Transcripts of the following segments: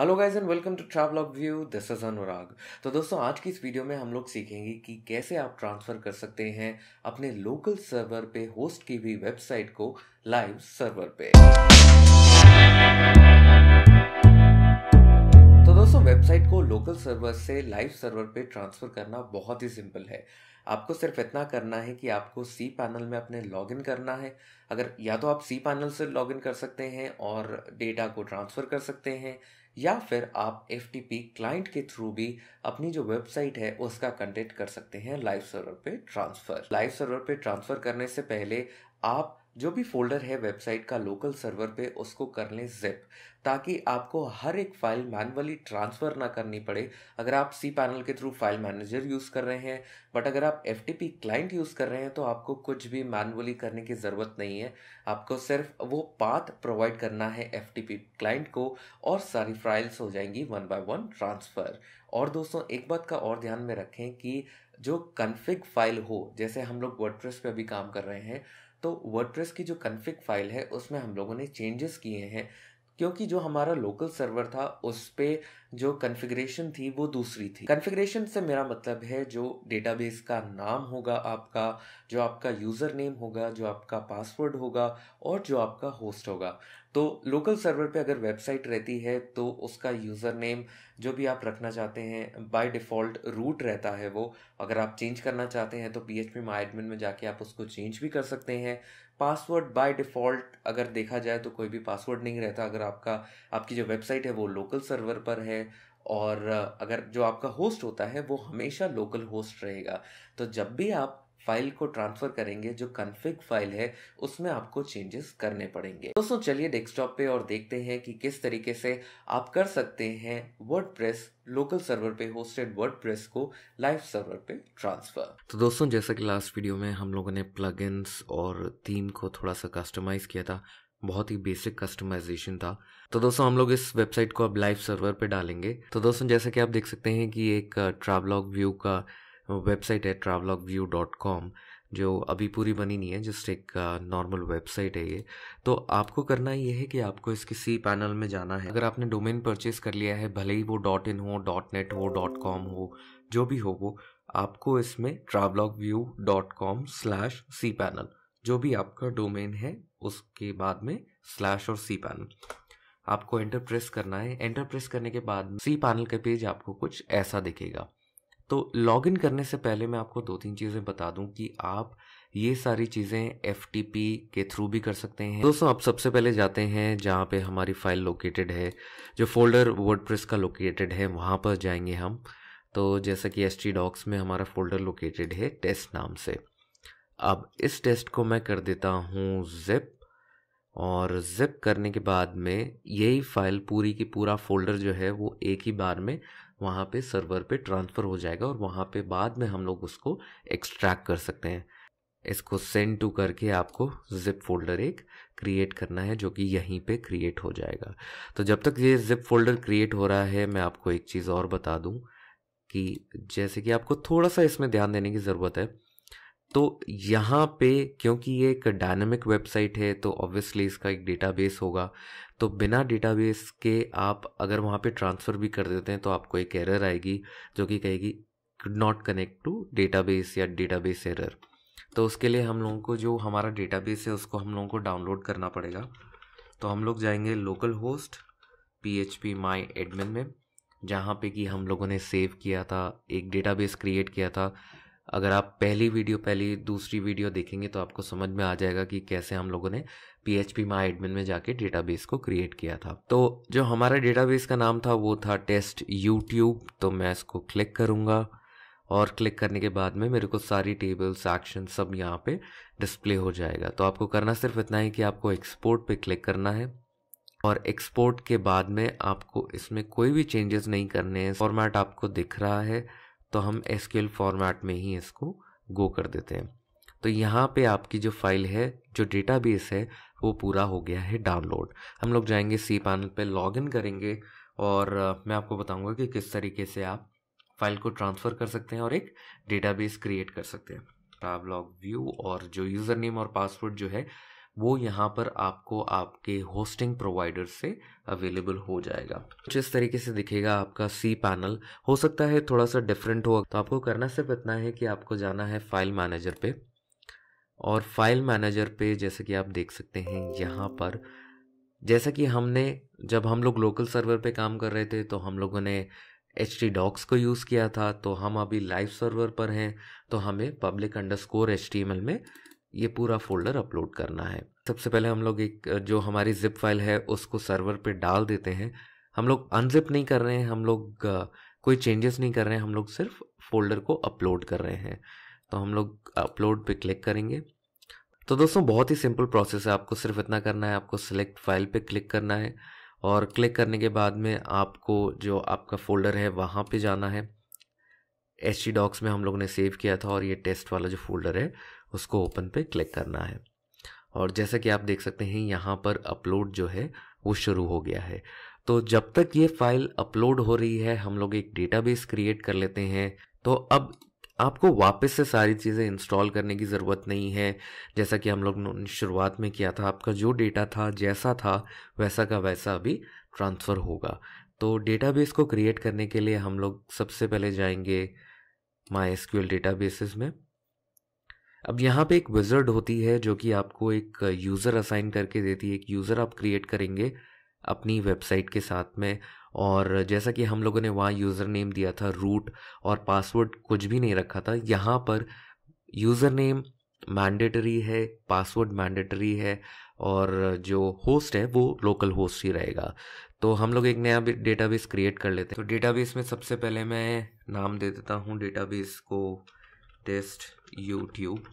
Hello guys and welcome to travelogue view. This is Anurag. तो दोस्तों, आज की इस वीडियो में हम लोग सीखेंगे कि कैसे आप ट्रांसफ़र कर सकते हैं अपने लोकल सर्वर पे होस्ट की हुई वेबसाइट को लाइव सर्वर पे। तो दोस्तों, वेबसाइट को लोकल सर्वर से लाइव सर्वर पे ट्रांसफ़र करना बहुत ही सिंपल है। आपको सिर्फ इतना करना है कि आपको सी पैनल में अपने लॉगिन करना है। अगर या तो आप सी पैनल से लॉगिन कर सकते हैं और डेटा को ट्रांसफ़र कर सकते हैं, या फिर आप एफटीपी क्लाइंट के थ्रू भी अपनी जो वेबसाइट है उसका कंटेंट कर सकते हैं लाइव सर्वर पे ट्रांसफ़र। लाइव सर्वर पे ट्रांसफ़र करने से पहले आप जो भी फोल्डर है वेबसाइट का लोकल सर्वर पे उसको कर लें जिप, ताकि आपको हर एक फाइल मैनुअली ट्रांसफ़र ना करनी पड़े। अगर आप सी पैनल के थ्रू फाइल मैनेजर यूज़ कर रहे हैं, बट अगर आप एफटीपी क्लाइंट यूज़ कर रहे हैं तो आपको कुछ भी मैनुअली करने की ज़रूरत नहीं है। आपको सिर्फ वो पाथ प्रोवाइड करना है एफटीपी क्लाइंट को और सारी फाइल्स हो जाएंगी वन बाय वन ट्रांसफ़र। और दोस्तों, एक बात का और ध्यान में रखें कि जो कन्फिग फाइल हो, जैसे हम लोग वर्डप्रेस पे अभी काम कर रहे हैं, तो वर्डप्रेस की जो कन्फिग फाइल है उसमें हम लोगों ने चेंजेस किए हैं, क्योंकि जो हमारा लोकल सर्वर था उस पे जो कॉन्फ़िगरेशन थी वो दूसरी थी। कॉन्फ़िगरेशन से मेरा मतलब है जो डेटाबेस का नाम होगा आपका, जो आपका यूज़र नेम होगा, जो आपका पासवर्ड होगा और जो आपका होस्ट होगा। तो लोकल सर्वर पे अगर वेबसाइट रहती है तो उसका यूज़र नेम जो भी आप रखना चाहते हैं बाय डिफ़ॉल्ट रूट रहता है वो। अगर आप चेंज करना चाहते हैं तो PHP माय एडमिन में जाके आप उसको चेंज भी कर सकते हैं। पासवर्ड बाय डिफ़ॉल्ट अगर देखा जाए तो कोई भी पासवर्ड नहीं रहता अगर आपकी जो वेबसाइट है वो लोकल सर्वर पर है। और अगर जो आपका होस्ट होता है वो हमेशा लोकल होस्ट रहेगा। तो जब भी आप फाइल को ट्रांसफ़र करेंगे, जो कॉन्फ़िग फाइल है उसमें आपको चेंजेस करने पड़ेंगे। दोस्तों, चलिए डेस्कटॉप पे और देखते हैं कि किस तरीके से आप कर सकते हैं वर्डप्रेस लोकल सर्वर पे होस्टेड वर्डप्रेस को लाइव सर्वर पे ट्रांसफ़र। तो दोस्तों, जैसा कि लास्ट वीडियो में हम लोगों ने प्लगइन्स और थीम को थोड़ा सा कस्टमाइज़ किया था, बहुत ही बेसिक कस्टमाइजेशन था। तो दोस्तों, हम लोग इस वेबसाइट को अब लाइव सर्वर पे डालेंगे। तो दोस्तों, जैसे कि आप देख सकते हैं कि एक ट्रैवलॉग व्यू का वेबसाइट है travelogview.com, जो अभी पूरी बनी नहीं है, जस्ट एक नॉर्मल वेबसाइट है ये। तो आपको करना ये है कि आपको इसके सी पैनल में जाना है। अगर आपने डोमेन परचेज कर लिया है, भले ही वो .in हो, .net हो, .com हो, जो भी हो वो, आपको इसमें travelogview.com/cpanel जो भी आपका डोमेन है उसके बाद में स्लैश और सी पैनल आपको एंटर प्रेस करना है। एंटर प्रेस करने के बाद सी पैनल का पेज आपको कुछ ऐसा दिखेगा। तो लॉगिन करने से पहले मैं आपको 2-3 चीज़ें बता दूं कि आप ये सारी चीज़ें एफटीपी के थ्रू भी कर सकते हैं। दोस्तों, आप सबसे पहले जाते हैं जहाँ पे हमारी फाइल लोकेटेड है, जो फोल्डर वर्डप्रेस का लोकेटेड है वहाँ पर जाएंगे हम। तो जैसा कि htdocs में हमारा फोल्डर लोकेटेड है टेस्ट नाम से। अब इस टेस्ट को मैं कर देता हूँ जिप, और जिप करने के बाद में यही फाइल पूरी की पूरा फोल्डर जो है वो एक ही बार में वहाँ पे सर्वर पे ट्रांसफ़र हो जाएगा, और वहाँ पे बाद में हम लोग उसको एक्सट्रैक्ट कर सकते हैं। इसको सेंड टू करके आपको जिप फोल्डर एक क्रिएट करना है, जो कि यहीं पे क्रिएट हो जाएगा। तो जब तक ये जिप फोल्डर क्रिएट हो रहा है, मैं आपको एक चीज़ और बता दूं कि जैसे कि आपको थोड़ा सा इसमें ध्यान देने की ज़रूरत है। तो यहाँ पे क्योंकि ये एक डायनामिक वेबसाइट है तो ऑब्वियसली इसका एक डेटाबेस होगा। तो बिना डेटाबेस के आप अगर वहाँ पे ट्रांसफ़र भी कर देते हैं तो आपको एक एरर आएगी जो कि कहेगी could not connect to database या डेटाबेस एरर। तो उसके लिए हम लोगों को जो हमारा डेटाबेस है उसको हम लोगों को डाउनलोड करना पड़ेगा। तो हम लोग जाएंगे लोकल होस्ट PHP माई एडमिन में, जहाँ पे कि हम लोगों ने सेव किया था, एक डेटाबेस क्रिएट किया था। अगर आप पहली दूसरी वीडियो देखेंगे तो आपको समझ में आ जाएगा कि कैसे हम लोगों ने PHP माई एडमिन में जाके डेटाबेस को क्रिएट किया था। तो जो हमारा डेटाबेस का नाम था वो था टेस्ट यूट्यूब। तो मैं इसको क्लिक करूँगा, और क्लिक करने के बाद में मेरे को सारी टेबल्स, एक्शन सब यहाँ पे डिस्प्ले हो जाएगा। तो आपको करना सिर्फ इतना ही कि आपको एक्सपोर्ट पे क्लिक करना है, और एक्सपोर्ट के बाद में आपको इसमें कोई भी चेंजेस नहीं करने हैं। फॉर्मेट आपको दिख रहा है तो हम SQL फॉर्मेट में ही इसको गो कर देते हैं। तो यहाँ पे आपकी जो फाइल है, जो डेटाबेस है, वो पूरा हो गया है डाउनलोड। हम लोग जाएंगे सी पैनल पे, लॉगिन करेंगे, और मैं आपको बताऊंगा कि किस तरीके से आप फाइल को ट्रांसफ़र कर सकते हैं और एक डेटाबेस क्रिएट कर सकते हैं। ट्रैवलॉग व्यू और जो यूज़र नेम और पासवर्ड जो है वो यहाँ पर आपको आपके होस्टिंग प्रोवाइडर से अवेलेबल हो जाएगा। कुछ इस तरीके से दिखेगा आपका सी पैनल। हो सकता है थोड़ा सा डिफरेंट हो, तो आपको करना सिर्फ इतना है कि आपको जाना है फाइल मैनेजर पे, और फाइल मैनेजर पे जैसे कि आप देख सकते हैं यहाँ पर, जैसा कि हमने जब हम लोग लोकल सर्वर पे काम कर रहे थे तो हम लोगों ने htdocs को यूज़ किया था, तो हम अभी लाइव सर्वर पर हैं, तो हमें public_html में ये पूरा फोल्डर अपलोड करना है। सबसे पहले हम लोग एक जो हमारी जिप फाइल है उसको सर्वर पे डाल देते हैं। हम लोग अनजिप नहीं कर रहे हैं, हम लोग कोई चेंजेस नहीं कर रहे हैं, हम लोग सिर्फ फोल्डर को अपलोड कर रहे हैं। तो हम लोग अपलोड पे क्लिक करेंगे। तो दोस्तों बहुत ही सिंपल प्रोसेस है, आपको सिर्फ इतना करना है, आपको सिलेक्ट फाइल पे क्लिक करना है, और क्लिक करने के बाद में आपको जो आपका फोल्डर है वहाँ पे जाना है। htdocs में हम लोग ने सेव किया था, और ये टेस्ट वाला जो फोल्डर है उसको ओपन पे क्लिक करना है। और जैसा कि आप देख सकते हैं यहाँ पर अपलोड जो है वो शुरू हो गया है। तो जब तक ये फाइल अपलोड हो रही है हम लोग एक डेटाबेस क्रिएट कर लेते हैं। तो अब आपको वापस से सारी चीज़ें इंस्टॉल करने की ज़रूरत नहीं है। जैसा कि हम लोग ने शुरुआत में किया था, आपका जो डेटा था जैसा था वैसा का वैसा अभी ट्रांसफ़र होगा। तो डेटाबेस को क्रिएट करने के लिए हम लोग सबसे पहले जाएंगे MySQL डेटाबेसेस में। अब यहाँ पे एक विज़र्ड होती है जो कि आपको एक यूज़र असाइन करके देती है। एक यूज़र आप क्रिएट करेंगे अपनी वेबसाइट के साथ में, और जैसा कि हम लोगों ने वहाँ यूज़र नेम दिया था रूट, और पासवर्ड कुछ भी नहीं रखा था। यहाँ पर यूज़र नेम मैंडेटरी है, पासवर्ड मैंडेटरी है, और जो होस्ट है वो लोकल होस्ट ही रहेगा। तो हम लोग एक नया डेटाबेस क्रिएट कर लेते हैं। तो डेटाबेस में सबसे पहले मैं नाम दे देता हूँ डेटाबेस को टेस्ट यूट्यूब।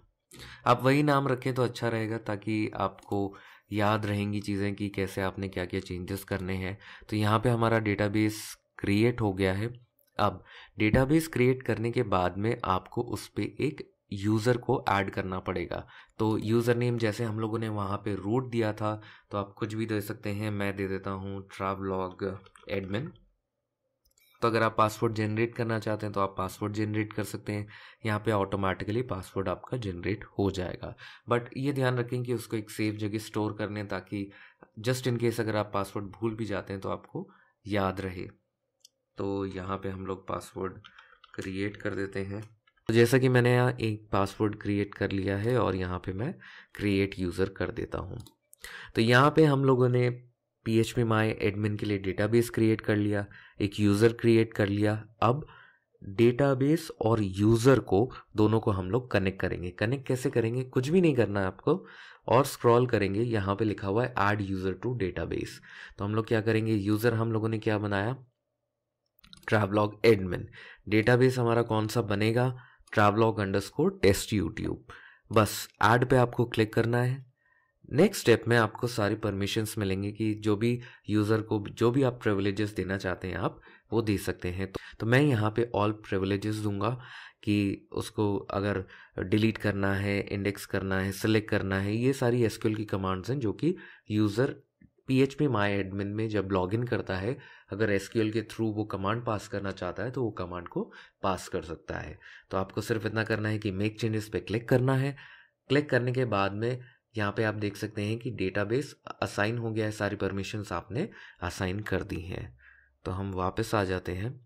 आप वही नाम रखें तो अच्छा रहेगा, ताकि आपको याद रहेंगी चीज़ें कि कैसे आपने क्या क्या चेंजेस करने हैं। तो यहाँ पे हमारा डेटाबेस क्रिएट हो गया है। अब डेटाबेस क्रिएट करने के बाद में आपको उस पर एक यूज़र को ऐड करना पड़ेगा। तो यूज़र नेम जैसे हम लोगों ने वहाँ पे रूट दिया था, तो आप कुछ भी दे सकते हैं। मैं दे देता हूँ travelog admin। तो अगर आप पासवर्ड जनरेट करना चाहते हैं तो आप पासवर्ड जनरेट कर सकते हैं। यहाँ पे ऑटोमेटिकली पासवर्ड आपका जनरेट हो जाएगा, बट ये ध्यान रखें कि उसको एक सेफ जगह स्टोर कर लें, ताकि जस्ट इन केस अगर आप पासवर्ड भूल भी जाते हैं तो आपको याद रहे। तो यहाँ पे हम लोग पासवर्ड क्रिएट कर देते हैं। तो जैसा कि मैंने यहाँ एक पासवर्ड क्रिएट कर लिया है, और यहाँ पे मैं क्रिएट यूज़र कर देता हूँ। तो यहाँ पे हम लोगों ने phpMyAdmin के लिए डेटाबेस क्रिएट कर लिया, एक यूज़र क्रिएट कर लिया। अब डेटाबेस और यूज़र को दोनों को हम लोग कनेक्ट करेंगे। कनेक्ट कैसे करेंगे? कुछ भी नहीं करना है आपको, और स्क्रॉल करेंगे, यहाँ पे लिखा हुआ है ऐड यूज़र टू डेटाबेस। तो हम लोग क्या करेंगे, यूज़र हम लोगों ने क्या बनाया, travelog admin। डेटाबेस हमारा कौन सा बनेगा, travelog_test_youtube। बस ऐड पे आपको क्लिक करना है। नेक्स्ट स्टेप में आपको सारी परमिशंस मिलेंगे कि जो भी यूज़र को जो भी आप प्रिविलेजेस देना चाहते हैं आप वो दे सकते हैं। तो मैं यहाँ पे ऑल प्रिविलेजेस दूंगा, कि उसको अगर डिलीट करना है, इंडेक्स करना है, सेलेक्ट करना है, ये सारी एसक्यूएल की कमांड्स हैं जो कि यूज़र phpMyAdmin में जब लॉगिन करता है, अगर एसक्यूएल के थ्रू वो कमांड पास करना चाहता है तो वो कमांड को पास कर सकता है। तो आपको सिर्फ इतना करना है कि मेक चेंजेस पे क्लिक करना है। क्लिक करने के बाद में यहाँ पे आप देख सकते हैं कि डेटाबेस असाइन हो गया है, सारी परमिशंस आपने असाइन कर दी हैं। तो हम वापस आ जाते हैं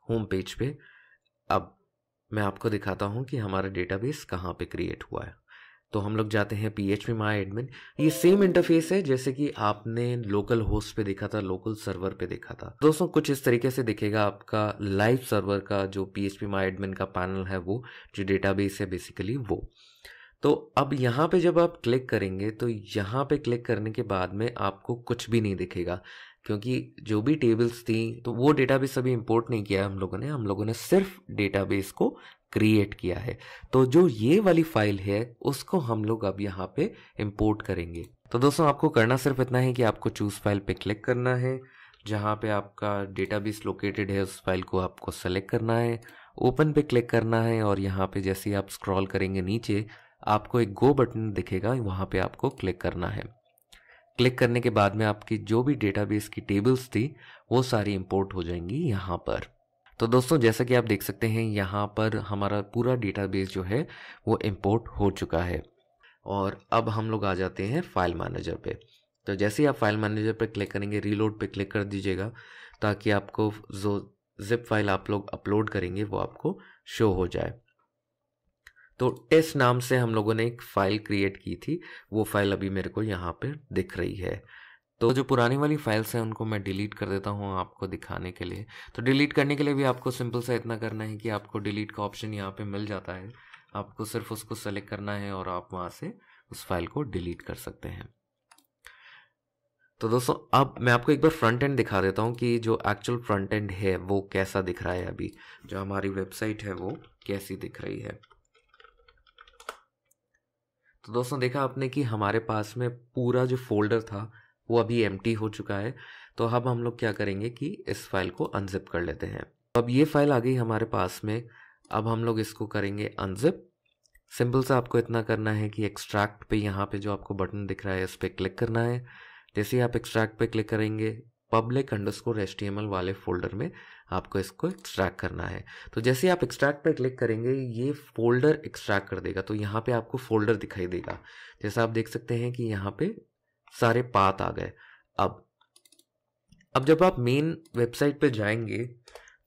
होम पेज पे। अब मैं आपको दिखाता हूँ कि हमारा डेटाबेस कहाँ पे क्रिएट हुआ है। तो हम लोग जाते हैं phpMyAdmin। ये सेम इंटरफेस है जैसे कि आपने लोकल होस्ट पे देखा था, लोकल सर्वर पे देखा था। दोस्तों कुछ इस तरीके से दिखेगा आपका लाइव सर्वर का जो phpMyAdmin का पैनल है, वो जो डेटाबेस है बेसिकली वो। तो अब यहाँ पे जब आप क्लिक करेंगे तो यहाँ पे क्लिक करने के बाद में आपको कुछ भी नहीं दिखेगा, क्योंकि जो भी टेबल्स थी तो वो डेटाबेस अभी इंपोर्ट नहीं किया है हम लोगों ने सिर्फ डेटाबेस को क्रिएट किया है। तो जो ये वाली फाइल है उसको हम लोग अब यहाँ पे इंपोर्ट करेंगे। तो दोस्तों आपको करना सिर्फ इतना है कि आपको चूज फाइल पे क्लिक करना है, जहाँ पे आपका डेटाबेस लोकेटेड है उस फाइल को आपको सेलेक्ट करना है, ओपन पे क्लिक करना है, और यहाँ पे जैसे ही आप स्क्रॉल करेंगे नीचे आपको एक गो बटन दिखेगा, वहाँ पे आपको क्लिक करना है। क्लिक करने के बाद में आपकी जो भी डेटाबेस की टेबल्स थी वो सारी इंपोर्ट हो जाएंगी यहाँ पर। तो दोस्तों जैसा कि आप देख सकते हैं यहाँ पर हमारा पूरा डेटाबेस जो है वो इंपोर्ट हो चुका है। और अब हम लोग आ जाते हैं फाइल मैनेजर पे। तो जैसे ही आप फाइल मैनेजर पे क्लिक करेंगे, रीलोड पे क्लिक कर दीजिएगा ताकि आपको जो जिप फाइल आप लोग अपलोड करेंगे वो आपको शो हो जाए। तो टेस्ट नाम से हम लोगों ने एक फाइल क्रिएट की थी, वो फाइल अभी मेरे को यहाँ पे दिख रही है। तो जो पुरानी वाली फाइल्स हैं उनको मैं डिलीट कर देता हूँ आपको दिखाने के लिए। तो डिलीट करने के लिए भी आपको सिंपल सा इतना करना है कि आपको डिलीट का ऑप्शन यहाँ पे मिल जाता है, आपको सिर्फ उसको सेलेक्ट करना है और आप वहाँ से उस फाइल को डिलीट कर सकते हैं। तो दोस्तों अब मैं आपको एक बार फ्रंट एंड दिखा देता हूँ कि जो एक्चुअल फ्रंट एंड है वो कैसा दिख रहा है, अभी जो हमारी वेबसाइट है वो कैसी दिख रही है। तो दोस्तों देखा आपने कि हमारे पास में पूरा जो फोल्डर था वो अभी एम्प्टी हो चुका है। तो अब हम लोग क्या करेंगे कि इस फाइल को अनजिप कर लेते हैं। अब ये फाइल आ गई हमारे पास में, अब हम लोग इसको करेंगे अनजिप। सिंपल सा आपको इतना करना है कि एक्सट्रैक्ट पे यहाँ पे जो आपको बटन दिख रहा है इस पर क्लिक करना है। जैसे ही आप एक्सट्रैक्ट पे क्लिक करेंगे public_html वाले फोल्डर में आपको इसको एक्सट्रैक्ट करना है। तो जैसे आप एक्सट्रैक्ट पे क्लिक करेंगे ये फोल्डर एक्सट्रैक्ट कर देगा, तो यहाँ पे आपको फोल्डर दिखाई देगा। जैसा आप देख सकते हैं कि यहाँ पे सारे पाथ आ गए। अब जब आप मेन वेबसाइट पे जाएंगे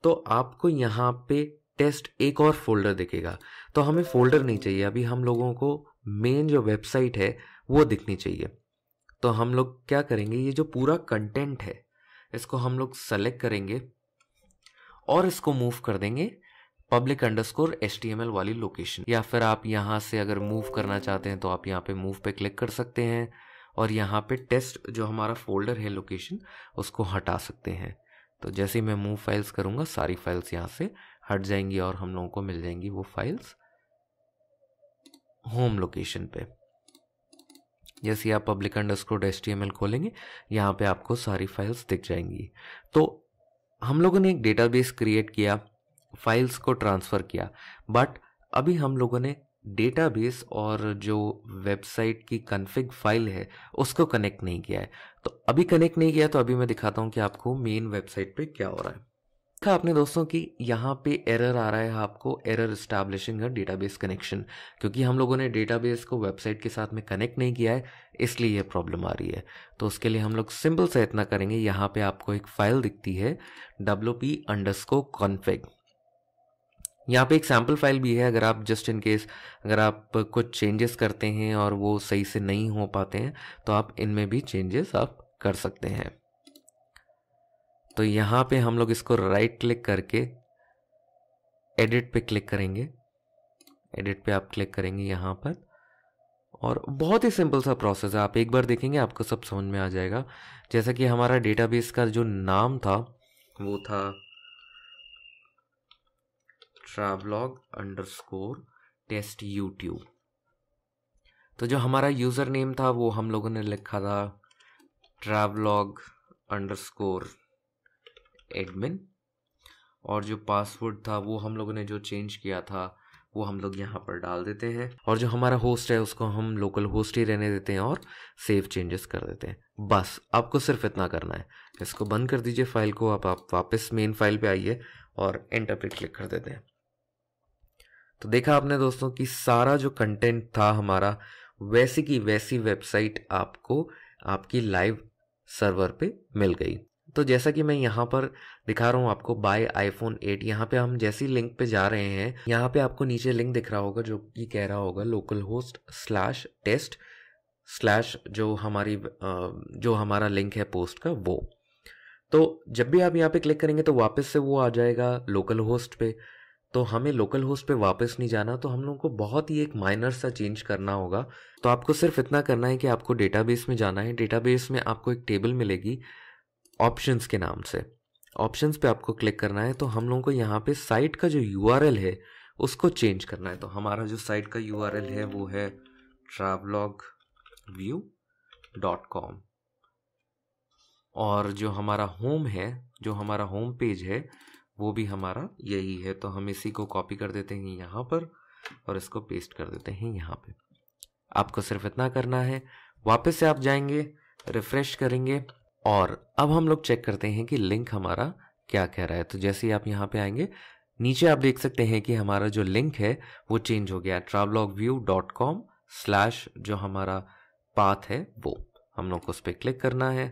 तो आपको यहाँ पे टेस्ट एक और फोल्डर दिखेगा। तो हमें फोल्डर नहीं चाहिए, अभी हम लोगों को मेन जो वेबसाइट है वो दिखनी चाहिए। तो हम लोग क्या करेंगे, ये जो पूरा कंटेंट है इसको हम लोग सेलेक्ट करेंगे और इसको मूव कर देंगे public_html वाली लोकेशन। या फिर आप यहाँ से अगर मूव करना चाहते हैं तो आप यहाँ पे मूव पे क्लिक कर सकते हैं और यहाँ पे टेस्ट जो हमारा फोल्डर है लोकेशन उसको हटा सकते हैं। तो जैसे ही मैं मूव फाइल्स करूँगा सारी फाइल्स यहाँ से हट जाएंगी और हम लोगों को मिल जाएंगी वो फाइल्स होम लोकेशन पे। जैसे आप public_html खोलेंगे यहाँ पे आपको सारी फाइल्स दिख जाएंगी। तो हम लोगों ने एक डेटाबेस क्रिएट किया, फाइल्स को ट्रांसफ़र किया, बट अभी हम लोगों ने डेटाबेस और जो वेबसाइट की कॉन्फ़िग फाइल है उसको कनेक्ट नहीं किया है। तो अभी कनेक्ट नहीं किया तो अभी मैं दिखाता हूँ कि आपको मेन वेबसाइट पे क्या हो रहा है। देखा आपने दोस्तों कि यहाँ पे एरर आ रहा है, आपको error establishing a database connection, क्योंकि हम लोगों ने डेटाबेस को वेबसाइट के साथ में कनेक्ट नहीं किया है इसलिए ये प्रॉब्लम आ रही है। तो उसके लिए हम लोग सिंपल सा इतना करेंगे, यहाँ पे आपको एक फाइल दिखती है wp_config। यहाँ पे एक सैम्पल फाइल भी है, अगर आप जस्ट इन केस अगर आप कुछ चेंजेस करते हैं और वो सही से नहीं हो पाते हैं तो आप इनमें भी चेंजेस आप कर सकते हैं। तो यहाँ पे हम लोग इसको राइट क्लिक करके एडिट पे क्लिक करेंगे। एडिट पे आप क्लिक करेंगे यहाँ पर और बहुत ही सिंपल सा प्रोसेस है, आप एक बार देखेंगे आपको सब समझ में आ जाएगा। जैसा कि हमारा डेटाबेस का जो नाम था वो था travelog_test YouTube। तो जो हमारा यूज़र नेम था वो हम लोगों ने लिखा था travelog_admin और जो पासवर्ड था वो हम लोगों ने जो चेंज किया था वो हम लोग यहाँ पर डाल देते हैं और जो हमारा होस्ट है उसको हम लोकल होस्ट ही रहने देते हैं और सेव चेंजेस कर देते हैं। बस आपको सिर्फ इतना करना है। इसको बंद कर दीजिए फाइल को, आप वापस मेन फाइल पे आइए और एंटर पे क्लिक कर देते हैं। तो देखा आपने दोस्तों कि सारा जो कंटेंट था हमारा वैसी की वैसी वेबसाइट आपको आपकी लाइव सर्वर पे मिल गई। तो जैसा कि मैं यहाँ पर दिखा रहा हूँ आपको बाय iPhone 8, यहाँ पे हम जैसी लिंक पे जा रहे हैं यहाँ पे आपको नीचे लिंक दिख रहा होगा जो कि कह रहा होगा localhost/test/ जो हमारा लिंक है पोस्ट का वो। तो जब भी आप यहाँ पे क्लिक करेंगे तो वापस से वो आ जाएगा लोकल होस्ट पे। तो हमें लोकल होस्ट पे वापस नहीं जाना, तो हम लोगों को बहुत ही एक माइनर सा चेंज करना होगा। तो आपको सिर्फ इतना करना है कि आपको डेटाबेस में जाना है। डेटाबेस में आपको एक टेबल मिलेगी ऑप्शंस के नाम से, ऑप्शंस पे आपको क्लिक करना है। तो हम लोगों को यहाँ पे साइट का जो URL है उसको चेंज करना है। तो हमारा जो साइट का URL है वो है travelogview.com और जो हमारा होम है, जो हमारा होम पेज है वो भी हमारा यही है। तो हम इसी को कॉपी कर देते हैं यहाँ पर और इसको पेस्ट कर देते हैं यहाँ पे। आपको सिर्फ इतना करना है, वापस से आप जाएंगे, रिफ्रेश करेंगे और अब हम लोग चेक करते हैं कि लिंक हमारा क्या कह रहा है। तो जैसे ही आप यहाँ पे आएंगे नीचे आप देख सकते हैं कि हमारा जो लिंक है वो चेंज हो गया, travelogview.com स्लैश जो हमारा पाथ है वो हम लोग को उस पर क्लिक करना है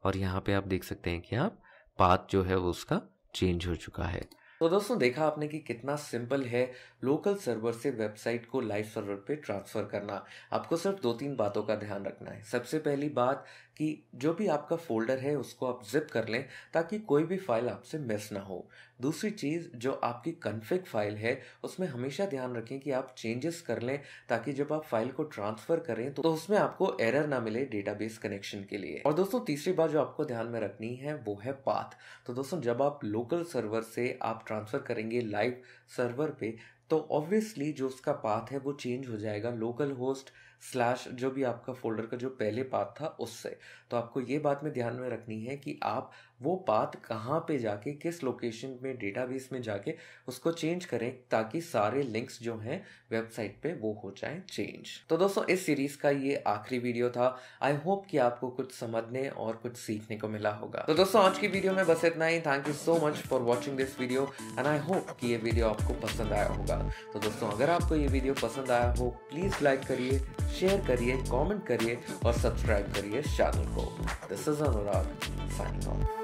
और यहाँ पे आप देख सकते हैं कि आप पाथ जो है वो उसका चेंज हो चुका है। तो दोस्तों देखा आपने कि कितना सिंपल है लोकल सर्वर से वेबसाइट को लाइव सर्वर पे ट्रांसफ़र करना। आपको सिर्फ 2-3 बातों का ध्यान रखना है। सबसे पहली बात कि जो भी आपका फ़ोल्डर है उसको आप ज़िप कर लें ताकि कोई भी फ़ाइल आपसे मिस ना हो। दूसरी चीज़ जो आपकी कॉन्फ़िग फ़ाइल है उसमें हमेशा ध्यान रखें कि आप चेंजेस कर लें ताकि जब आप फ़ाइल को ट्रांसफ़र करें तो उसमें आपको एरर ना मिले डेटाबेस कनेक्शन के लिए। और दोस्तों तीसरी बात जो आपको ध्यान में रखनी है वो है पाथ। तो दोस्तों जब आप लोकल सर्वर से आप ट्रांसफ़र करेंगे लाइव सर्वर पे तो ऑब्वियसली जो उसका पाथ है वो चेंज हो जाएगा लोकल होस्ट स्लैश जो भी आपका फोल्डर का जो पहले पाथ था उससे। तो आपको ये बात में ध्यान में रखनी है कि आप वो पाथ कहाँ पे जाके किस लोकेशन में डेटाबेस में जाके उसको चेंज करें ताकि सारे लिंक्स जो हैं वेबसाइट पे वो हो जाएं चेंज। तो दोस्तों इस सीरीज का ये आखिरी वीडियो था। आई होप कि आपको कुछ समझने और कुछ सीखने को मिला होगा। तो दोस्तों आज की वीडियो में बस इतना ही। Thank you so much for watching this video and I hope कि ये वीडियो आपको पसंद आया होगा। तो दोस्तों अगर आपको ये वीडियो पसंद आया हो प्लीज लाइक करिए, शेयर करिए, कमेंट करिए और सब्सक्राइब करिए चैनल को। This is Anurag signing off.